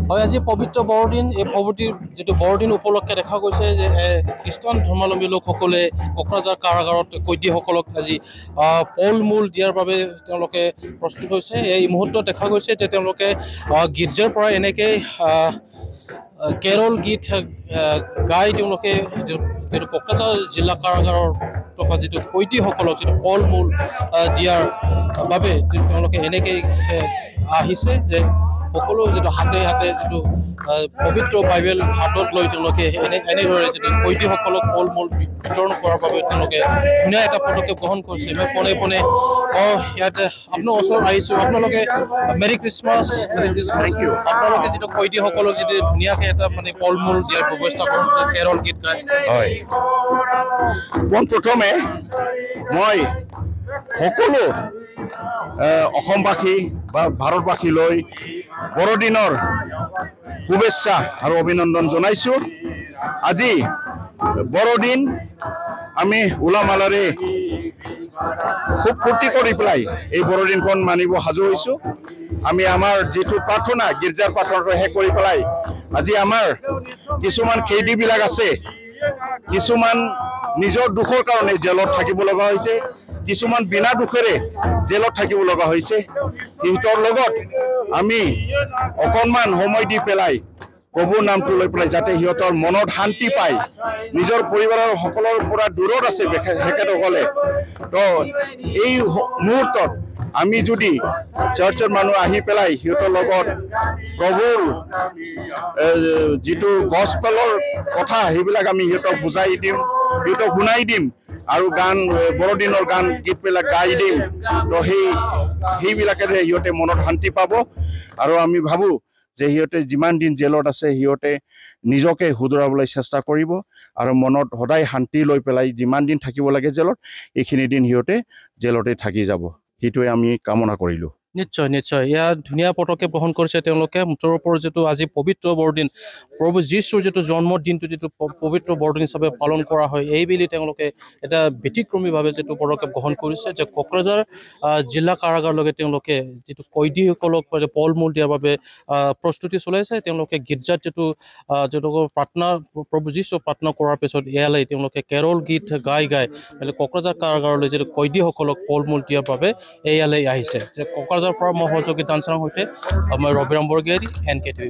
হয় আজি পবিত্ৰ বৰদিন এই যেটো বৰদিন উপলক্ষে দেখা গৈছে যে খ্ৰীষ্টান ধৰ্মাৱলম্বী লোকসকলে কোকৰাঝাৰ কাৰাগাৰত কয়দীসকলক আজি ফল মূল দিয়াৰ বাবে তেওঁলোকে প্ৰস্তুত হৈছে। এই মুহূৰ্তত দেখা গৈছে যে তেওঁলোকে গীৰ্জাৰ পৰা এনেকে কেৰল গীত গাই তেওঁলোকে যেটো কোকৰাঝাৰ জিলা কাৰাগাৰৰ থকা যেটো কয়দীসকলক যেটো ফল মূল দিয়াৰ বাবে তেওঁলোকে এনেকে আহিছে যে সকলো যেটো হাতে হাতে যেটো পবিত্ৰ বাইবেল হাতত লৈ তেওঁলোকে এনেদৰে যেটো কয়দীসকলক ফল মূল বিতৰণ কৰাৰ বাবে তেওঁলোকে ধুনীয়া এটা পদক্ষেপ গ্ৰহণ কৰিছে। মই পনে পনে ইয়াতে আপোনাৰ ওচৰত আহিছোঁ। আপোনালোকে মেৰি ক্ৰিছমাছ আপোনালোকে যেটো কয়দীসকলক যেটো ধুনীয়াকৈ এটা মানে ফল মূল দিয়াৰ ব্যৱস্থা কৰিছে কেৰল গীত গাই। হয়, পোনপ্ৰথমে মই সকলো অসমবাসী বা ভাৰতবাসীলৈ বৰদিনৰ শুভেচ্ছা আৰু অভিনন্দন জনাইছোঁ। আজি বৰদিন আমি উলহ মালহেৰে খুব ফূৰ্তি কৰি পেলাই এই বৰদিনখন মানিব সাজু হৈছোঁ। আমি আমাৰ যেটো প্ৰাৰ্থনা গীৰ্জাৰ প্ৰাৰ্থনাটো শেষ কৰি পেলাই আজি আমাৰ কিছুমান কেইদীবিলাক আছে, কিছুমান নিজৰ দুখৰ কাৰণে জেলত থাকিব লগা হৈছে, কিছুমান বিনা দুখেৰে জেলত থাকিব লগা হৈছে। সিহঁতৰ লগত আমি অকণমান সময় দি পেলাই প্ৰভুৰ নামটো লৈ পেলাই যাতে সিহঁতৰ মনত শান্তি পায়, নিজৰ পৰিবাৰৰ সকলৰ পৰা দূৰত আছে তেখেতসকলে। তো এই মুহূৰ্তত আমি যদি চাৰ্চৰ মানুহ আহি পেলাই সিহঁতৰ লগত প্ৰভুৰ যেটো গস্পেলৰ কথা সেইবিলাক আমি সিহঁতক বুজাই দিম, সিহঁতক শুনাই দিম আৰু গান বৰদিনৰ গান গীতবিলাক গাই দিম। তো সেইবিলাকেৰে সিহঁতে মনত শান্তি পাব। আৰু আমি ভাবোঁ যে সিহঁতে যিমান দিন জেলত আছে সিহঁতে নিজকে শুধৰাবলৈ চেষ্টা কৰিব আৰু মনত সদায় শান্তি লৈ পেলাই যিমান দিন থাকিব লাগে জেলত এইখিনি দিন সিহঁতে জেলতে থাকি যাব। সেইটোৱে আমি কামনা কৰিলোঁ। নিশ্চয় নিশ্চয় এয়া ধুনীয়া পদক্ষেপ গ্ৰহণ কৰিছে তেওঁলোকে। মুঠৰ ওপৰত যেটো আজি পবিত্ৰ বৰদিন প্ৰভু যীশুৰ যেটো জন্মদিনটো যেটো পবিত্ৰ বৰদিন হিচাপে পালন কৰা হয় এইবুলি তেওঁলোকে এটা ব্যতিক্ৰমীভাৱে যেটো পদক্ষেপ গ্ৰহণ কৰিছে যে কোকৰাঝাৰ জিলা কাৰাগাৰলৈকে তেওঁলোকে যেটো কয়দীসকলক ফল মূল দিয়াৰ বাবে প্ৰস্তুতি চলাইছে। তেওঁলোকে গীৰ্জাত যেটো প্ৰাৰ্থনা প্ৰভু যীশু প্ৰাৰ্থনা কৰাৰ পিছত ইয়ালৈ তেওঁলোকে কেৰল গীত গাই কোকৰাঝাৰ কাৰাগাৰলৈ যেটো কয়দীসকলক ফল মূল দিয়াৰ বাবে ইয়ালৈ আহিছে। যে কোকৰাঝাৰৰ পৰা মই সহযোগী দানচাৰৰ সৈতে মই ৰবিৰাম বৰগীয়াৰী NK TV+।